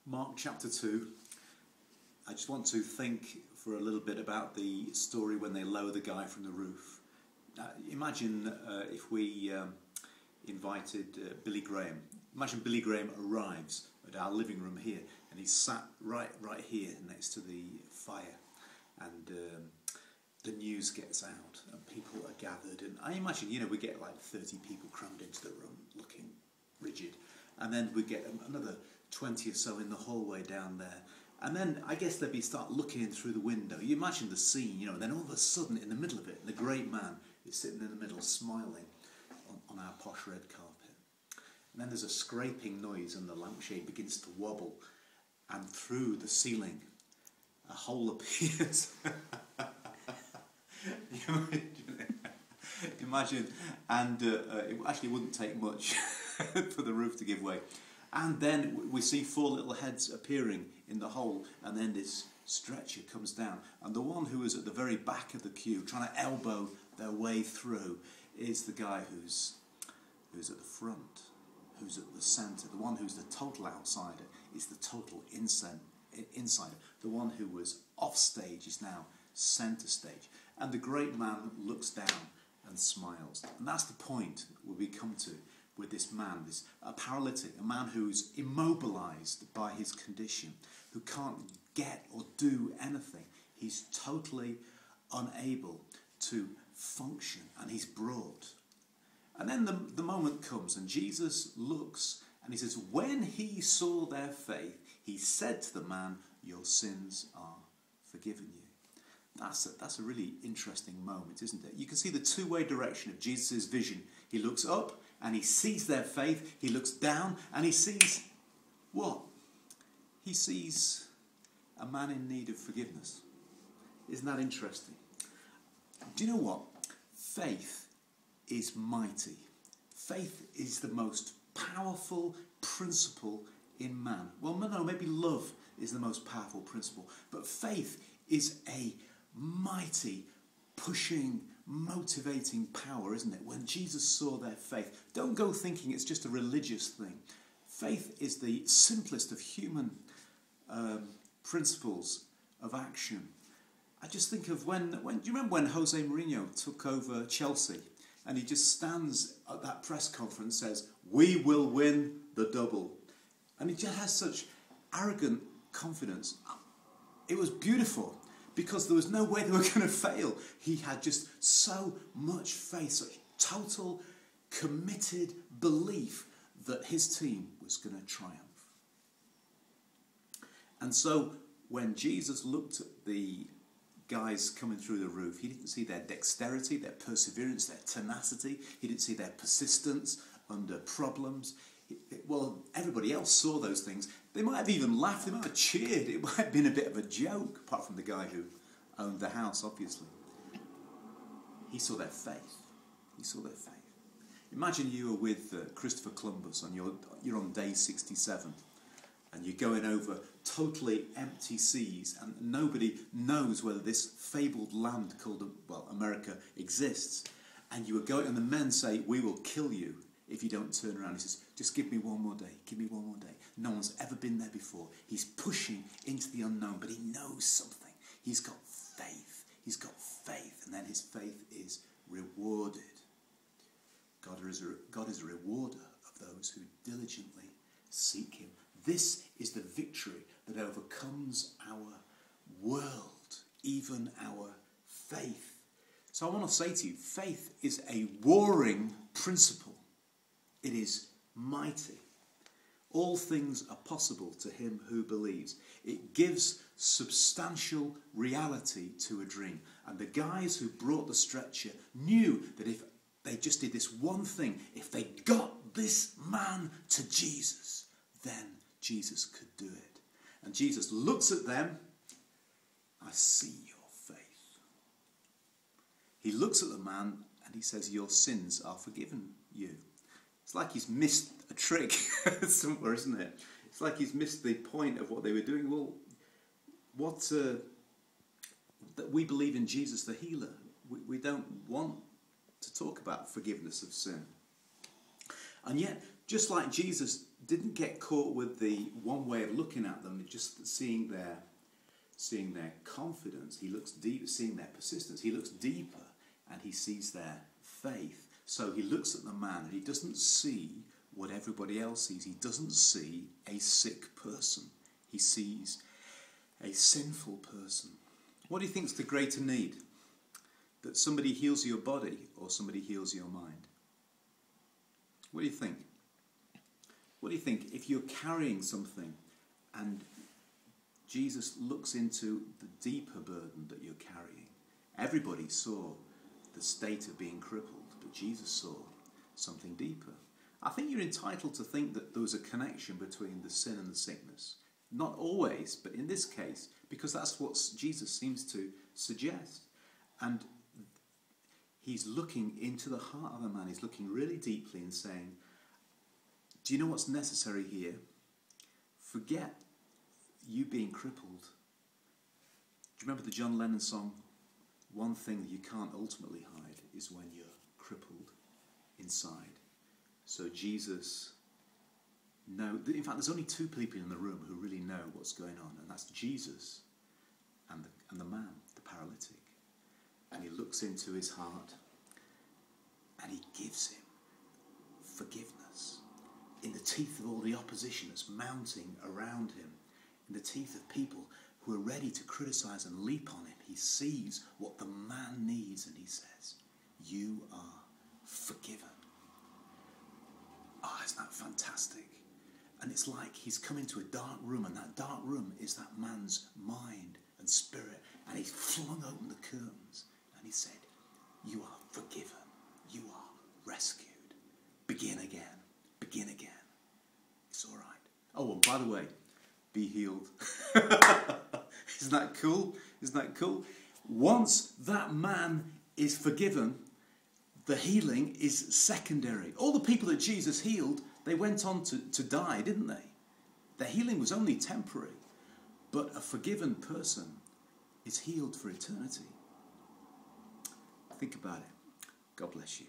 Mark chapter 2. I just want to think for a little bit about the story when they lower the guy from the roof. Imagine if we invited Billy Graham. Imagine Billy Graham arrives at our living room here, and he's sat right here next to the fire, and the news gets out and people are gathered, and I imagine, we get like 30 people crammed into the room looking rigid, and then we get another 20 or so in the hallway down there, and then I guess they'd start looking in through the window. You imagine the scene, and then all of a sudden in the middle of it, the great man is sitting in the middle smiling on our posh red carpet. And then there's a scraping noise and the lampshade begins to wobble, and through the ceiling a hole appears. Imagine, and it actually wouldn't take much for the roof to give way. And then we see four little heads appearing in the hole, and then this stretcher comes down, and the one who is at the very back of the queue, trying to elbow their way through, is the guy who's at the front, who's at the centre. The one who's the total outsider is the total insider. The one who was off stage is now centre stage. And the great man looks down and smiles. And that's the point where we come to with this man, a paralytic, a man who's immobilised by his condition, who can't get or do anything. He's totally unable to function, and he's brought. And then the moment comes, and Jesus looks, and he says, when he saw their faith, he said to the man, your sins are forgiven you. That's a really interesting moment, isn't it? You can see the two-way direction of Jesus' vision. He looks up and he sees their faith. He looks down and he sees what? He sees a man in need of forgiveness. Isn't that interesting? Do you know what? Faith is mighty. Faith is the most powerful principle in man. Well, no, maybe love is the most powerful principle. But faith is a mighty, pushing, motivating power, isn't it? When Jesus saw their faith, don't go thinking it's just a religious thing. Faith is the simplest of human principles of action. I just think of when do you remember when Jose Mourinho took over Chelsea, and he just stands at that press conference and says, we will win the double. And he just has such arrogant confidence. It was beautiful, because there was no way they were going to fail. He had just so much faith, such total, committed belief that his team was going to triumph. And so when Jesus looked at the guys coming through the roof, he didn't see their dexterity, their perseverance, their tenacity. He didn't see their persistence under problems. Well, everybody else saw those things. They might have even laughed, they might have cheered. It might have been a bit of a joke, apart from the guy who owned the house, obviously. He saw their faith. He saw their faith. Imagine you were with Christopher Columbus, and you're on day 67, and you're going over totally empty seas, and nobody knows whether this fabled land called, America exists. And you were going, and the men say, we will kill you if you don't turn around. He says, just give me one more day, give me one more day. No one's ever been there before. He's pushing into the unknown, but he knows something. He's got faith. He's got faith, and then his faith is rewarded. God is a rewarder of those who diligently seek him. This is the victory that overcomes our world, even our faith. So I want to say to you, faith is a warring principle. It is mighty. All things are possible to him who believes. It gives substantial reality to a dream. And the guys who brought the stretcher knew that if they just did this one thing, if they got this man to Jesus, then Jesus could do it. And Jesus looks at them. I see your faith. He looks at the man and he says, your sins are forgiven you. It's like he's missed a trick somewhere, isn't it? It's like he's missed the point of what they were doing. Well, that we believe in Jesus the healer. We don't want to talk about forgiveness of sin. And yet, just like Jesus didn't get caught with the one way of looking at them, just seeing their confidence. He looks deep, seeing their persistence. He looks deeper and he sees their faith. So he looks at the man and he doesn't see what everybody else sees. He doesn't see a sick person. He sees a sinful person. What do you think is the greater need? That somebody heals your body or somebody heals your mind? What do you think? What do you think if you're carrying something and Jesus looks into the deeper burden that you're carrying? Everybody saw the state of being crippled, but Jesus saw something deeper. I think you're entitled to think that there was a connection between the sin and the sickness. Not always, but in this case, because that's what Jesus seems to suggest. And he's looking into the heart of a man. He's looking really deeply and saying, do you know what's necessary here? Forget you being crippled. Do you remember the John Lennon song, one thing that you can't ultimately hide is when you're crippled inside. So Jesus, in fact there's only two people in the room who really know what's going on, and that's Jesus and the man, the paralytic. And he looks into his heart and he gives him forgiveness. In the teeth of all the opposition that's mounting around him, in the teeth of people who are ready to criticize and leap on him, he sees what the man needs and he says, you are forgiven. Oh, isn't that fantastic? And it's like he's come into a dark room, and that dark room is that man's mind and spirit, and he's flung open the curtains and he said, you are forgiven, you are rescued. Begin again, begin again. It's all right. Oh, and by the way, be healed. Isn't that cool? Isn't that cool? Once that man is forgiven, the healing is secondary. All the people that Jesus healed, they went on to die, didn't they? Their healing was only temporary. But a forgiven person is healed for eternity. Think about it. God bless you.